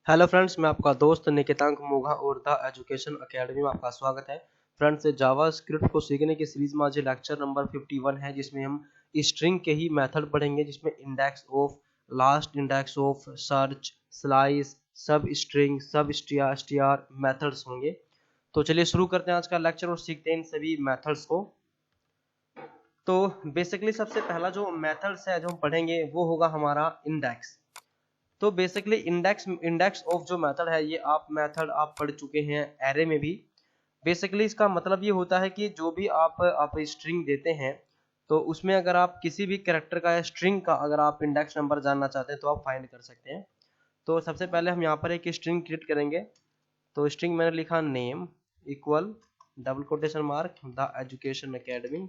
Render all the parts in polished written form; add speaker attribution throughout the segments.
Speaker 1: Hello friends, मैं आपका दोस्त निकितांक मोघा और द एजुकेशन एकेडमी में आपका स्वागत है। फ्रेंड्स, जावा स्क्रिप्ट को सीखने की सीरीज में आज लेक्चर नंबर 51 है, जिसमें हम स्ट्रिंग के ही मेथड पढ़ेंगे, जिसमें index of, last index of, search, slice, सब स्ट्रिंग, सब स्ट्र मेथड्स होंगे। तो चलिए शुरू करते हैं आज का लेक्चर और सीखते हैं इन सभी मेथड्स को। तो बेसिकली सबसे पहला जो मेथड्स है जो हम पढ़ेंगे वो होगा हमारा इंडेक्स। तो बेसिकली इंडेक्स ऑफ जो मेथड है, ये आप पढ़ चुके हैं एरे में भी। बेसिकली इसका मतलब ये होता है कि जो भी आप स्ट्रिंग देते हैं, तो उसमें अगर आप किसी भी कैरेक्टर का या स्ट्रिंग का अगर आप इंडेक्स नंबर जानना चाहते हैं तो आप फाइंड कर सकते हैं। तो सबसे पहले हम यहाँ पर एक स्ट्रिंग क्रिएट करेंगे। तो स्ट्रिंग मैंने लिखा name equal double quotation mark the education academy,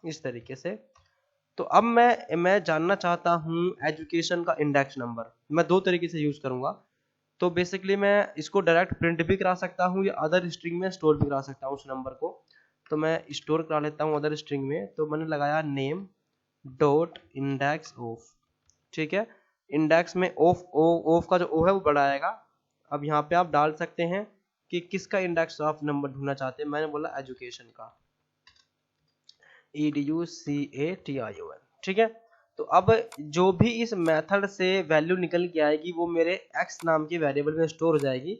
Speaker 1: इस तरीके से। तो अब मैं जानना चाहता हूँ एजुकेशन का इंडेक्स नंबर। मैं दो तरीके से यूज करूंगा। तो बेसिकली मैं इसको डायरेक्ट प्रिंट भी करा सकता हूँ या अदर स्ट्रिंग में स्टोर भी करा सकता हूँ उस नंबर को। तो मैं स्टोर करा लेता हूँ अदर स्ट्रिंग में। तो मैंने लगाया नेम डॉट इंडेक्स ऑफ। ठीक है, इंडेक्स में ऑफ का जो ओ है वो बड़ा आएगा। अब यहाँ पे आप डाल सकते हैं कि किसका इंडेक्स ऑफ नंबर ढूंढना चाहते हैं। मैंने बोला एजुकेशन का, EDUCATION। ठीक है, तो अब जो भी इस मेथड से वैल्यू निकल के आएगी वो मेरे x नाम के वेरिएबल में स्टोर हो जाएगी,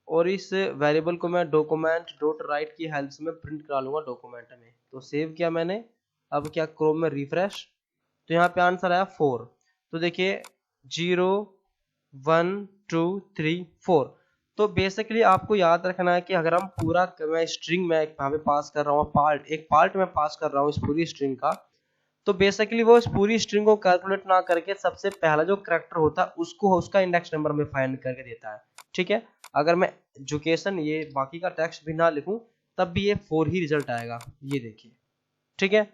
Speaker 1: और इस वेरिएबल को मैं डॉक्यूमेंट डॉट राइट की हेल्प से मैं प्रिंट करा लूंगा डॉक्यूमेंट में। तो सेव किया मैंने। अब क्या क्रोम में रिफ्रेश, तो यहाँ पे आंसर आया 4। तो देखिए 0 1 2 3 4। तो बेसिकली आपको याद रखना है कि अगर हम पूरा मैं स्ट्रिंग में यहाँ पे पास कर रहा हूँ, एक पार्ट में पास कर रहा हूँ इस पूरी स्ट्रिंग का, तो बेसिकली वो इस पूरी स्ट्रिंग को कैलकुलेट ना करके सबसे पहला जो कैरेक्टर होता है उसको उसका इंडेक्स नंबर में फाइंड करके देता है। ठीक है, अगर मैं एजुकेशन ये बाकी का टेक्स्ट भी ना लिखूं तब भी ये 4 ही रिजल्ट आएगा, ये देखिए। ठीक है,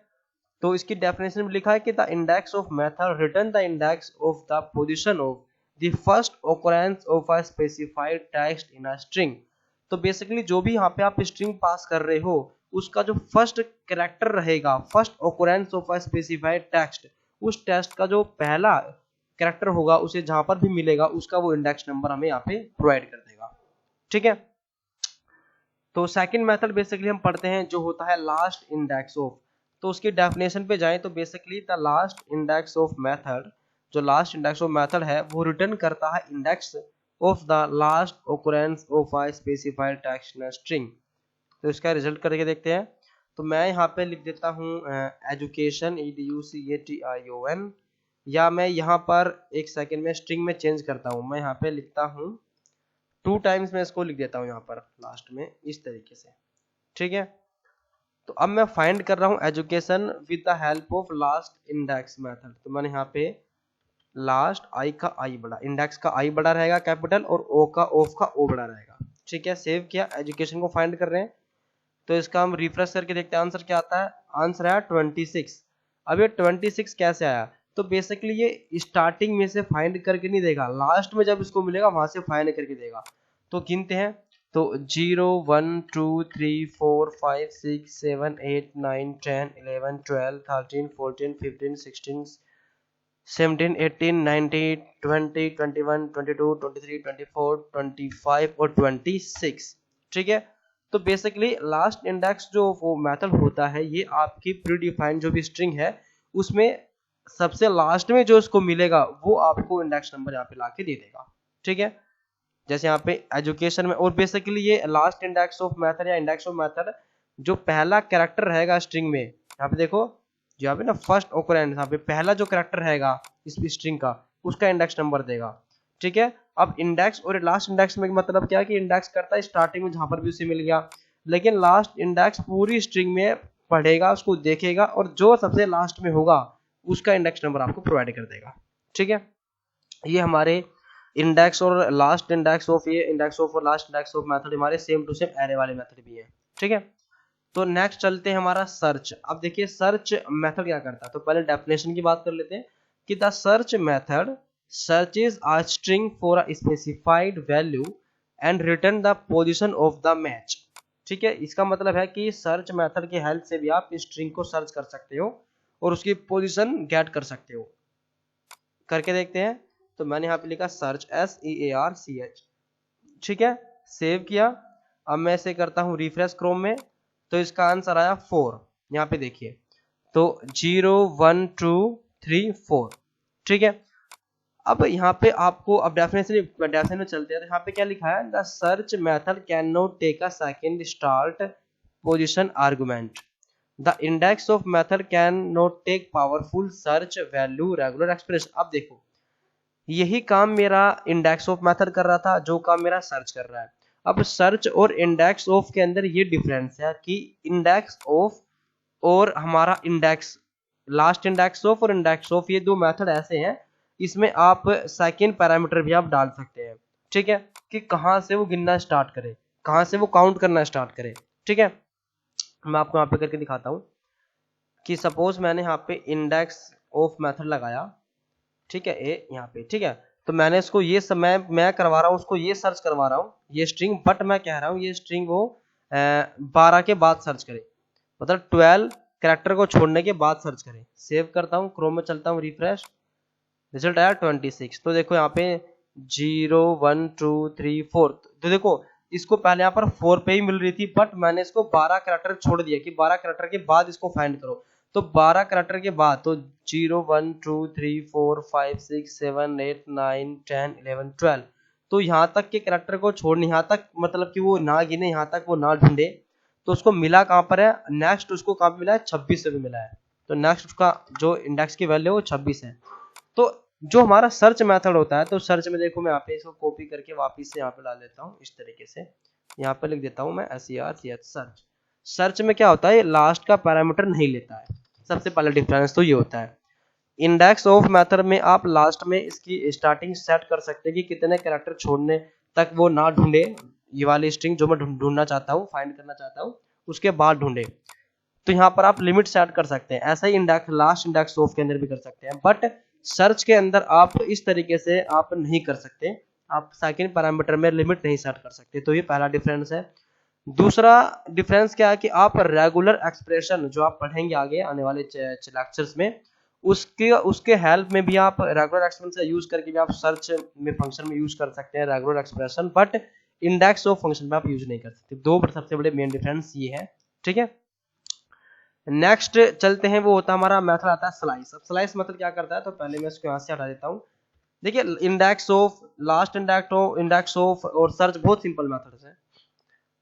Speaker 1: तो इसकी डेफिनेशन में लिखा है कि the index of method return the index of the position of the first occurrence of a specified text in a string. तो बेसिकली जो भी यहाँ पे आप स्ट्रिंग पास कर रहे हो उसका जो फर्स्ट कैरेक्टर रहेगा, first occurrence of a specified text, उस टेक्स्ट का जो पहला कैरेक्टर होगा उसे जहां पर भी मिलेगा उसका वो इंडेक्स नंबर हमें यहाँ पे प्रोवाइड कर देगा। ठीक है, तो सेकंड मेथड बेसिकली हम पढ़ते हैं जो होता है लास्ट इंडेक्स ऑफ। तो उसकी डेफिनेशन पे जाएं तो basically the last index of method, जो लास्ट इंडेक्स ऑफ मेथड है वो रिटर्न करता है index of the last occurrence of a specified text in a string. तो इसका रिजल्ट करके देखते हैं। तो मैं यहाँ पे लिख देता हूँ एजुकेशन EDUCATION, या मैं यहाँ पर एक सेकेंड में स्ट्रिंग में चेंज करता हूँ। मैं यहाँ पे लिखता हूँ 2 टाइम्स, मैं इसको लिख देता हूँ यहाँ पर लास्ट में इस तरीके से। ठीक है, तो अब मैं फाइंड कर रहा हूँ education with the help of last index method. तो मैंने यहाँ पे लास्ट आई का आई बड़ा, इंडेक्स का आई बड़ा रहेगा कैपिटल, और ओ का ऑफ का ओ बड़ा रहेगा। ठीक है, सेव किया, एजुकेशन को फाइंड कर रहे हैं। तो इसका हम रिफ्रेश करके देखते हैं आंसर क्या आता है। आंसर आया 26। अब ये 26 कैसे आया? तो बेसिकली ये स्टार्टिंग में से फाइंड करके नहीं देगा, लास्ट में जब इसको मिलेगा वहां से फाइंड करके देगा। तो गिनते हैं, तो 0 1 2 3 4 5 6 7 8 9 10 11 12 13 14 15 16 17 18 19 20 21 22 23 24 25 और 26। ठीक है, तो बेसिकली लास्ट इंडेक्स जो वो मेथड होता है, ये आपकी प्री डिफाइंड जो भी स्ट्रिंग है उसमें सबसे लास्ट में जो इसको मिलेगा वो आपको इंडेक्स नंबर यहाँ पे लाके दे देगा। ठीक है, जैसे यहाँ पे एजुकेशन में, और बेसिकली ये लास्ट इंडेक्स ऑफ मेथड या इंडेक्स ऑफ मेथड जो पहला कैरेक्टर रहेगा स्ट्रिंग में, यहाँ पे देखो यहाँ पे ना फर्स्ट ओकरेंस, यहाँ पे पहला जो कैरेक्टर रहेगा इस स्ट्रिंग का उसका इंडेक्स नंबर देगा। ठीक है, अब इंडेक्स और लास्ट इंडेक्स में मतलब क्या है कि इंडेक्स करता है स्टार्टिंग में जहां पर भी उसे मिल गया, लेकिन लास्ट इंडेक्स पूरी स्ट्रिंग में पढ़ेगा, उसको देखेगा, और जो सबसे लास्ट में होगा उसका इंडेक्स नंबर आपको प्रोवाइड कर देगा। ठीक है, ये हमारे इंडेक्स और लास्ट इंडेक्स ऑफ, ये इंडेक्स ऑफ और लास्ट इंडेक्स ऑफ मेथड हमारे सेम टू सेम एरे वाले मेथड भी है। ठीक है, तो नेक्स्ट चलते हैं हमारा सर्च। अब देखिए सर्च मेथड क्या करता है, तो पहले डेफिनेशन की बात कर लेते हैं कि the search method searches a string for a specified value and return the position of the match. ठीक है, इसका मतलब है कि सर्च मेथड की हेल्प से भी आप स्ट्रिंग को सर्च कर सकते हो और उसकी पोजीशन गेट कर सकते हो। करके देखते हैं। तो मैंने यहाँ पे लिखा सर्च SEARCH, ठीक है, सेव किया। अब मैं इसे करता हूँ रिफ्रेश क्रोम में, तो इसका आंसर आया 4। यहाँ पे देखिए, तो 0 1 2 3 4, ठीक है। अब यहाँ पे आपको अब डेफिनेशन में चलते हैं, तो यहाँ पे क्या लिखा है, the search method can not take a second start position argument, the index of method can not take powerful search value regular expression. अब देखो, यही काम मेरा इंडेक्स ऑफ मेथड कर रहा था, जो काम मेरा सर्च कर रहा है। अब सर्च और इंडेक्स ऑफ के अंदर ये डिफरेंस है कि इंडेक्स ऑफ और हमारा इंडेक्स, लास्ट इंडेक्स ऑफ और इंडेक्स ऑफ, ये दो मेथड ऐसे हैं, इसमें आप सेकंड पैरामीटर भी आप डाल सकते हैं, ठीक है, कि कहां से वो गिनना स्टार्ट करे, कहां से वो काउंट करना स्टार्ट करे, ठीक है। मैं आपको यहाँ पे करके दिखाता हूँ कि सपोज मैंने यहाँ पे इंडेक्स ऑफ मेथड लगाया, ठीक है, ए यहाँ पे, ठीक है। तो मैंने इसको ये मैं करवा रहा हूँ, उसको ये सर्च करवा रहा हूँ ये स्ट्रिंग, बट मैं कह रहा हूँ ये स्ट्रिंग वो 12 के बाद सर्च करे, मतलब 12 कैरेक्टर को छोड़ने के बाद सर्च करे। सेव करता हूँ, क्रोम में चलता हूँ, रिफ्रेश, रिजल्ट आया 26। तो देखो यहाँ पे 0 1 2 3 4, तो देखो इसको पहले यहाँ पर 4 पे ही मिल रही थी, बट मैंने इसको 12 कैरेक्टर छोड़ दिया कि 12 कैरेक्टर के बाद इसको फाइंड करो। तो 12 कैरेक्टर के बाद तो 0 1 2 3 4 5 6 7 8 9 10 11 12, तो यहाँ तक के कैरेक्टर को छोड़ने, यहाँ तक मतलब कि वो ना गिने, यहाँ तक वो ना ढूंढे, तो उसको मिला कहाँ पर है, नेक्स्ट उसको कहाँ पे मिला है, 26 से भी मिला है। तो नेक्स्ट उसका जो इंडेक्स की वैल्यू है वो 26 है। तो जो हमारा सर्च मेथड होता है, तो सर्च में देखो मैं यहाँ पे इसको कॉपी करके वापस से यहाँ पे डाल देता हूँ, इस तरीके से यहाँ पे लिख देता हूँ मैं SEARCH सर्च। सर्च में क्या होता है, लास्ट का पैरामीटर नहीं लेता है, सबसे पहला डिफरेंस तो ये होता है। इंडेक्स ऑफ मेथड में आप लास्ट में इसकी स्टार्टिंग सेट कर सकते हैं कि कितने कैरेक्टर छोड़ने तक वो ना ढूंढे, ये वाली स्ट्रिंग जो मैं ढूंढना चाहता हूँ, फाइंड करना चाहता हूँ, उसके बाद ढूंढे। तो यहाँ पर आप लिमिट सेट कर सकते हैं, ऐसा ही इंडेक्स लास्ट इंडेक्स ऑफ के अंदर भी कर सकते हैं, बट सर्च के अंदर आप इस तरीके से आप नहीं कर सकते, आप सेकंड पैरामीटर में लिमिट नहीं सेट कर सकते। तो ये पहला डिफरेंस है। दूसरा डिफरेंस क्या है कि आप रेगुलर एक्सप्रेशन जो आप पढ़ेंगे आगे आने वाले लेक्चर्स में, उसके हेल्प में भी आप रेगुलर एक्सप्रेशन यूज करके भी आप सर्च में फंक्शन में यूज कर सकते हैं regular expression, but index of function में आप यूज नहीं कर सकते। दो सबसे बड़े मेन डिफरेंस ये है, ठीक है। नेक्स्ट चलते हैं, वो होता है हमारा मेथड आता है स्लाइस। अब स्लाइस मेथड क्या करता है, तो पहले मैं इसको यहाँ से हटा देता हूँ। देखिए index of, last index of और सर्च बहुत सिंपल मेथड्स है।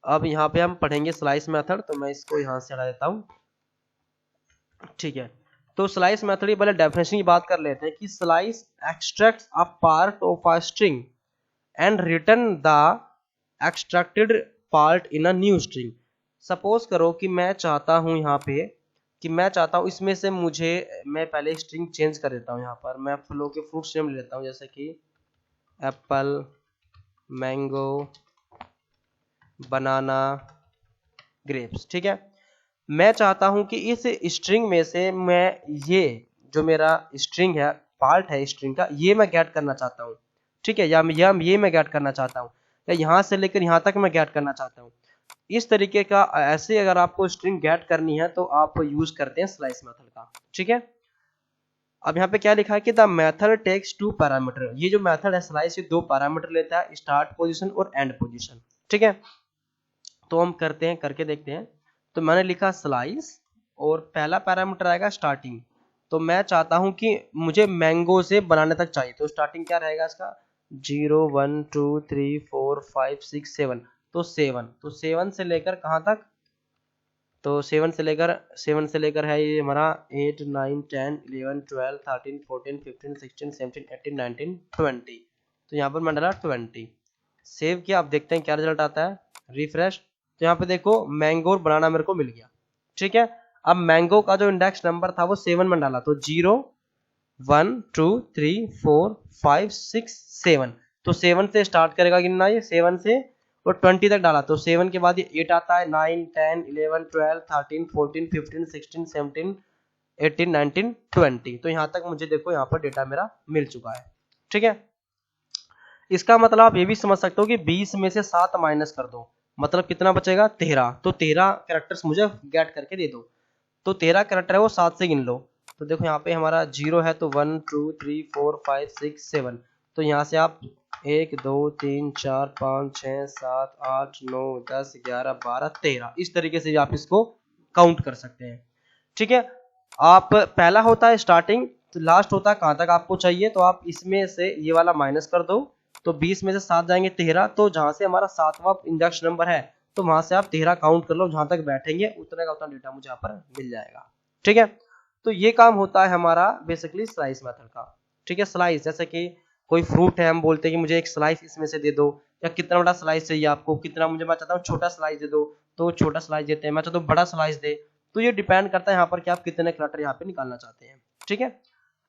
Speaker 1: अब यहाँ पे हम पढ़ेंगे स्लाइस मेथड, तो मैं इसको यहाँ से हटा देता हूँ, ठीक है। तो स्लाइस मेथड की पहले डेफिनेशन की बात कर लेते हैं कि slice extracts a part of a string and return the extracted part in a new string. Suppose करो कि मैं चाहता हूं यहाँ पे कि मैं चाहता हूं इसमें से मुझे, मैं पहले स्ट्रिंग चेंज कर देता हूं। यहाँ पर मैं फलों के फ्रूट्स नेम ले लेता हूं, जैसे कि एप्पल, मैंगो, बनाना, ग्रेप्स, ठीक है। मैं चाहता हूं कि इस स्ट्रिंग में से मैं ये जो मेरा स्ट्रिंग है, पार्ट है स्ट्रिंग का, ये मैं गेट करना चाहता हूं, ठीक है, या ये मैं गेट करना चाहता हूं, या यहां से लेकर यहां तक मैं गेट करना चाहता हूं। इस तरीके का ऐसे अगर आपको स्ट्रिंग गेट करनी है तो आप यूज करते हैं स्लाइस मेथड का, ठीक है। अब यहाँ पे क्या लिखा है कि द मेथड टेक्स 2 पैरामीटर। ये जो मेथड है स्लाइस, ये 2 पैरामीटर लेता है, स्टार्ट पोजीशन और एंड पोजीशन, ठीक है। तो हम करते हैं, करके देखते हैं। तो मैंने लिखा स्लाइस और पहला पैरामीटर आएगा स्टार्टिंग। तो मैं चाहता हूं कि मुझे मैंगो से बनाने तक चाहिए, तो स्टार्टिंग क्या रहेगा इसका, 0 1 2 3 4 5 6 7, तो 7, तो 7 से लेकर कहां तक, तो 7 से लेकर है ये हमारा 8 9 10 11 12 13 14 15 16 17 18 19 20। तो यहाँ पर मैं डाला 20, सेव किया। अब देखते हैं क्या रिजल्ट आता है, रिफ्रेश। तो यहाँ पे देखो मैंगो और बनाना मेरे को मिल गया, ठीक है। अब मैंगो का जो इंडेक्स नंबर था वो 7 में डाला, तो 0 1 2 3 4 5 6 7, तो 7 से स्टार्ट करेगा गिनना, ये 7 से और 20 तक डाला, तो 7 के बाद ये 8 आता है, 9 10 11 12 13 14 15 16 17 18 19 20। तो यहाँ तक मुझे देखो यहाँ पर डेटा मेरा मिल चुका है, ठीक है। इसका मतलब आप ये भी समझ सकते हो कि 20 में से 7 माइनस कर दो, मतलब कितना बचेगा, 13। तो 13 कैरेक्टर्स मुझे गेट करके दे दो, तो 13 कैरेक्टर है वो 7 से गिन लो। तो देखो यहाँ पे हमारा 0 है, तो 1 2 3 4 5 6 7, तो यहाँ से आप 1 2 3 4 5 6 7 8 9 10 11 12 13 इस तरीके से आप इसको काउंट कर सकते हैं। ठीक है, आप पहला होता है स्टार्टिंग, तो लास्ट होता है कहाँ तक आपको चाहिए, तो आप इसमें से ये वाला माइनस कर दो, तो 20 में से 7 जाएंगे 13, तो जहां से हमारा 7वां इंडेक्स नंबर है तो वहां से आप 13 काउंट कर लो, जहां तक बैठेंगे उतने का उतना डेटा मुझे यहाँ पर मिल जाएगा। ठीक है, तो ये काम होता है हमारा बेसिकली स्लाइस मेथड का। ठीक है, स्लाइस जैसे कि कोई फ्रूट है, हम बोलते हैं कि मुझे एक स्लाइस इसमें से दे दो, या कितना बड़ा स्लाइस चाहिए आपको, कितना मुझे, मैं चाहता हूँ छोटा स्लाइस दे दो तो छोटा स्लाइस देते हैं, मैं चाहता हूँ बड़ा स्लाइस दे, तो ये डिपेंड करता है यहाँ पर कि आप कितने क्लटर यहाँ पे निकालना चाहते हैं। ठीक है,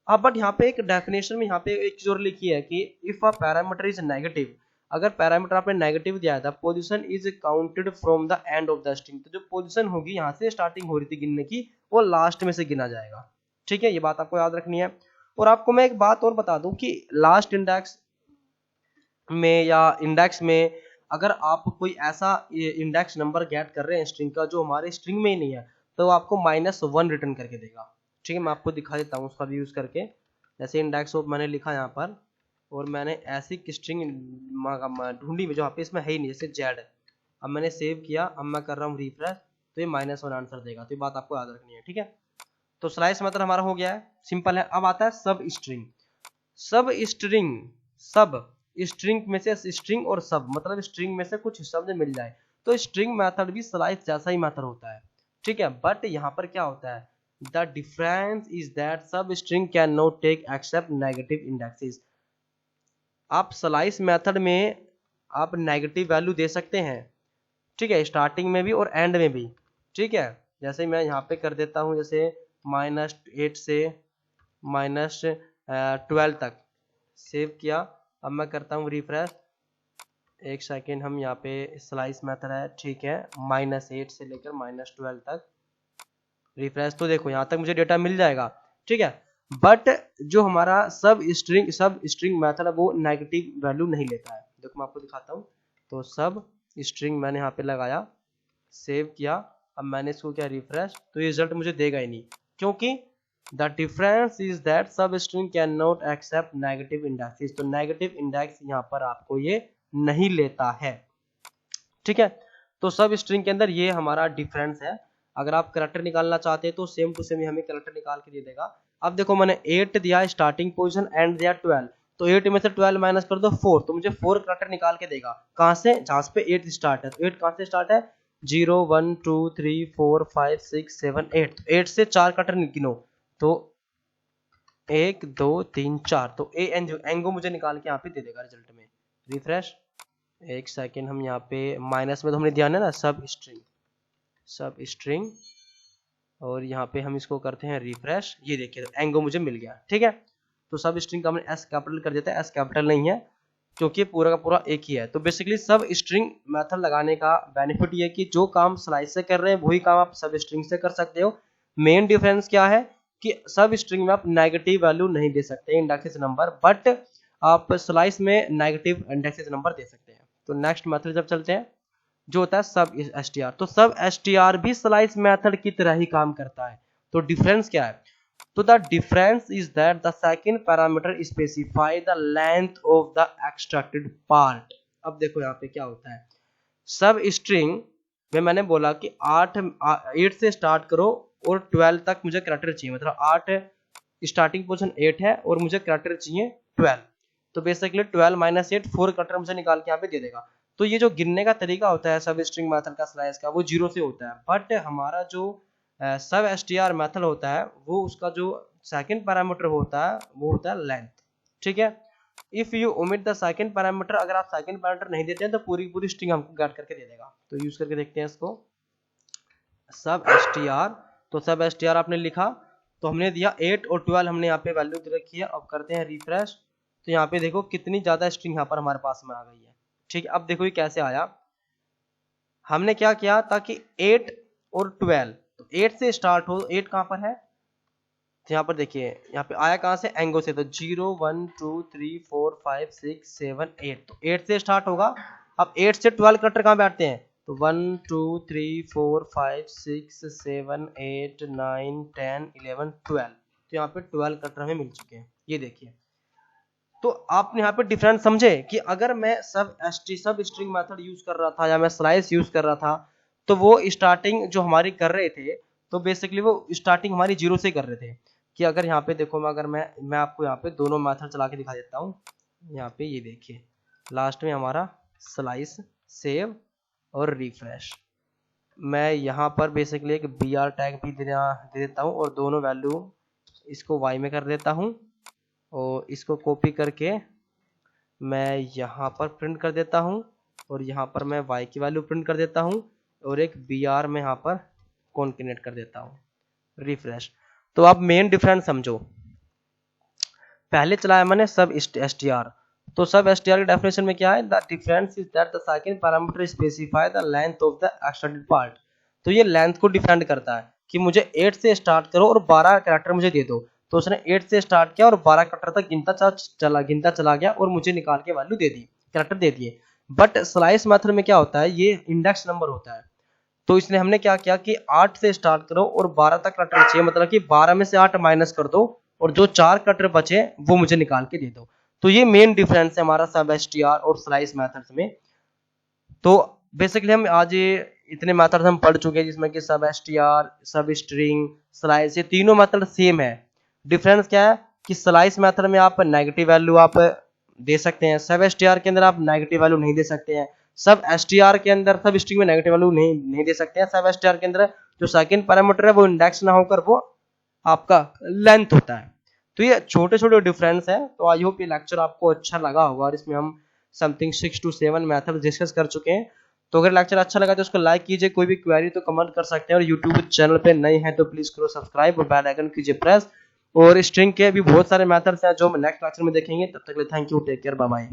Speaker 1: अब बट यहाँ पे एक डेफिनेशन में यहाँ पे एक चीज और लिखी है कि if a parameter is negative, अगर पैरामीटर आपने नेगेटिव दिया था, position is counted from the end of the string, तो जो पोजीशन होगी यहाँ से स्टार्टिंग हो रही थी गिनने की, वो लास्ट में से गिना जाएगा। ठीक है, ये बात आपको याद रखनी है। और आपको मैं एक बात और बता दूं कि लास्ट इंडेक्स में या इंडेक्स में अगर आप कोई ऐसा इंडेक्स नंबर गेट कर रहे हैं स्ट्रिंग का जो हमारे स्ट्रिंग में ही नहीं है, तो आपको -1 रिटर्न करके देगा। ठीक है, मैं आपको दिखा देता हूँ उसका भी यूज करके। जैसे इंडेक्स ऑफ मैंने लिखा यहाँ पर, और मैंने ऐसी स्ट्रिंग ढूंढी जो यहाँ पे इसमें है ही नहीं, जैसे जेड, अब मैंने सेव किया, अब मैं कर रहा हूँ रिफ्रेश, तो ये -1 आंसर देगा। तो ये बात आपको याद रखनी है। ठीक है, तो स्लाइस मतलब हमारा हो गया है, सिंपल है। अब आता है सब स्ट्रिंग। सब स्ट्रिंग, सब स्ट्रिंग में से स्ट्रिंग और सब मतलब स्ट्रिंग में से कुछ हिस्सा मुझे मिल जाए, तो स्ट्रिंग मेथड भी स्लाइस जैसा ही मेथड होता है। ठीक है, बट यहाँ पर क्या होता है, the difference is that substring can not take accept negative indexes. आप स्लाइस मेथड में आप नेगेटिव वैल्यू दे सकते हैं। ठीक है, स्टार्टिंग में भी और एंड में भी। ठीक है, जैसे मैं यहाँ पे कर देता हूँ, जैसे -8 से -12 तक सेव किया, अब मैं करता हूँ रिफ्रेश, एक सेकेंड, हम यहाँ पे स्लाइस मेथड है, ठीक है, -8 से लेकर -12 तक रिफ्रेश, तो देखो यहाँ तक मुझे डेटा मिल जाएगा। ठीक है, बट जो हमारा सब स्ट्रिंग मेथड है वो नेगेटिव वैल्यू नहीं लेता है। देखो मैं आपको दिखाता हूँ, तो सब स्ट्रिंग मैंने यहाँ पे लगाया, सेव किया, अब मैंने इसको क्या रिफ्रेश, तो ये रिजल्ट मुझे देगा ही नहीं, क्योंकि the difference is that substring can not accept negative indexes, तो नेगेटिव इंडेक्स यहाँ पर आपको ये नहीं लेता है। ठीक है, तो सब स्ट्रिंग के अंदर ये हमारा डिफरेंस है। अगर आप करैक्टर निकालना चाहते हैं तो सेम टू सेम हमें करैक्टर निकाल के दे देगा। अब देखो मैंने 8 दिया स्टार्टिंग पोजीशन, एंड दिया 12, तो 8 में से 12 माइनस कर दो 4, तो मुझे 4 करैक्टर निकाल के देगा। कहां से, जहां पे 8 स्टार्ट है, तो 8 कहां से स्टार्ट है, 0 1 2 3 4 5 6 7 8, 8 से 4 करैक्टर गिनो, तो 1 2 3 4, तो एंगो मुझे निकाल के यहाँ पे दे देगा रिजल्ट में। रिफ्रेश, एक सेकेंड, हम यहाँ पे माइनस में तो हमने दिया ना सब स्ट्रिंग, और यहाँ पे हम इसको करते हैं रिफ्रेश, ये देखिए एंगो मुझे मिल गया। ठीक है, तो सब स्ट्रिंग का हमने एस कैपिटल कर देता है, एस कैपिटल नहीं है क्योंकि पूरा का पूरा एक ही है। तो बेसिकली सब स्ट्रिंग मेथड लगाने का बेनिफिट ये है कि जो काम स्लाइस से कर रहे हैं वही काम आप सब स्ट्रिंग से कर सकते हो। मेन डिफरेंस क्या है कि सब स्ट्रिंग में आप नेगेटिव वैल्यू नहीं दे सकते इंडेक्सेस नंबर, बट आप स्लाइस में नेगेटिव इंडेक्सेस नंबर दे सकते हैं। तो नेक्स्ट मेथड जब चलते हैं जो होता है सब str, तो सब str भी स्लाइस मेथड की तरह ही काम करता है। तो डिफरेंस क्या है, तो the difference is that the second parameter specify the length of the extracted part. अब देखो यहाँ पे क्या होता है, सब स्ट्रिंग में मैंने बोला कि 8 से स्टार्ट करो और 12 तक मुझे करैक्टर चाहिए, मतलब 8 स्टार्टिंग पोजीशन 8 है और मुझे करैक्टर चाहिए 12, तो बेसिकली 12 - 8 4 करैक्टर मुझे निकाल के यहाँ पे दे देगा। तो ये जो गिनने का तरीका होता है सब स्ट्रिंग मेथड का स्लाइस का, वो 0 से होता है, बट हमारा जो सब str मेथड होता है वो उसका जो सेकंड पैरामीटर होता है वो होता है लेंथ। ठीक है, if you omit the second parameter, अगर आप सेकंड पैरामीटर नहीं देते हैं तो पूरी पूरी स्ट्रिंग हमको गार्ड करके दे देगा। तो यूज करके देखते हैं इसको, सब str, तो सब str आपने लिखा, तो हमने दिया 8 और 12 हमने यहाँ पे वैल्यू दे रखी है। अब करते हैं रिफ्रेश, तो यहाँ पे देखो कितनी ज्यादा स्ट्रिंग यहाँ पर हमारे पास में आ गई है। ठीक है, अब देखो ये कैसे आया, हमने क्या किया ताकि 8 और 12, तो 8 से स्टार्ट हो, 8 कहां पर है, तो यहाँ पर देखिए यहाँ पे आया कहां से, एंगो से, तो 0 1 2 3 4 5 6 7 8, तो 8 से स्टार्ट होगा। अब 8 से 12 कटर कहां बैठते हैं, तो 1 2 3 4 5 6 7 8 9 10 11 12, तो यहाँ पे 12 कटर हमें मिल चुके हैं। ये देखिए तो आपने यहाँ पे डिफरेंस समझे कि अगर मैं सब स्ट्रिंग मेथड यूज कर रहा था या मैं स्लाइस यूज कर रहा था, तो वो स्टार्टिंग जो हमारी कर रहे थे, तो बेसिकली वो स्टार्टिंग हमारी जीरो से कर रहे थे। कि अगर यहाँ पे देखो, मैं आपको यहाँ पे दोनों मेथड चला के दिखा देता हूँ। यहाँ पे ये देखिए, लास्ट में हमारा स्लाइस, सेव और रिफ्रेश। मैं यहाँ पर बेसिकली एक br टैग भी दे देता हूँ और दोनों वैल्यू इसको y में कर देता हूँ और इसको कॉपी करके मैं यहाँ पर प्रिंट कर देता हूँ और यहाँ पर मैं y की वैल्यू प्रिंट कर देता हूँ और एक br में यहाँ पर कॉन्केनेट कर देता हूँ, रिफ्रेश। तो आप मेन डिफरेंस समझो। पहले चलाया मैंने सब str, तो सब str की डेफिनेशन में क्या है, the difference is that the second parameter specify the length of the extended part. तो ये लेंथ को डिफाइन करता है कि मुझे 8 से स्टार्ट करो और 12 कैरेक्टर मुझे दे दो। तो उसने 8 से स्टार्ट किया और 12 कैरेक्टर तक गिनता चला गया और मुझे निकाल के वैल्यू दे दी, कैरेक्टर दे दिए। बट स्लाइस मेथड में क्या होता है, ये इंडेक्स नंबर होता है। तो इसलिए हमने क्या किया कि 8 से स्टार्ट करो और 12 तक कैरेक्टर चाहिए, मतलब कि 12 में से 8 माइनस कर दो और जो 4 कैरेक्टर बचे वो मुझे निकाल के दे दो। तो ये मेन डिफरेंस है हमारा सब एसटीआर और स्लाइस मेथड्स में। तो बेसिकली हम आज ये इतने मेथड्स हम पढ़ चुके हैं, जिसमें कि सब एसटीआर, सब स्ट्रिंग, स्लाइस, ये तीनों मेथड सेम है। डिफरेंस क्या है कि स्लाइस मेथड में आप नेगेटिव वैल्यू आप दे सकते हैं, सब एसटीआर के अंदर आप नेगेटिव वैल्यू नहीं दे सकते हैं, सब एसटीआर के अंदर, सब स्ट्रिंग में नेगेटिव वैल्यू नहीं दे सकते हैं। सब एसटीआर के अंदर जो सेकंड पैरामीटर है वो इंडेक्स ना होकर वो आपका लेंथ होता है। तो ये छोटे छोटे डिफरेंस है। तो आई होप ये लेक्चर आपको अच्छा लगा होगा और इसमें हम समथिंग 6 to 7 मेथड डिस्कस कर चुके हैं। तो अगर लेक्चर अच्छा लगा तो उसको लाइक कीजिए, कोई भी क्वेरी तो कमेंट कर सकते हैं और यूट्यूब चैनल पे नए हैं तो प्लीज करो सब्सक्राइब और बेल आइकन कीजिए प्रेस। और स्ट्रिंग के भी बहुत सारे मेथड्स हैं जो हम नेक्स्ट लेक्चर में देखेंगे। तब तक के लिए thank you, take care, bye bye.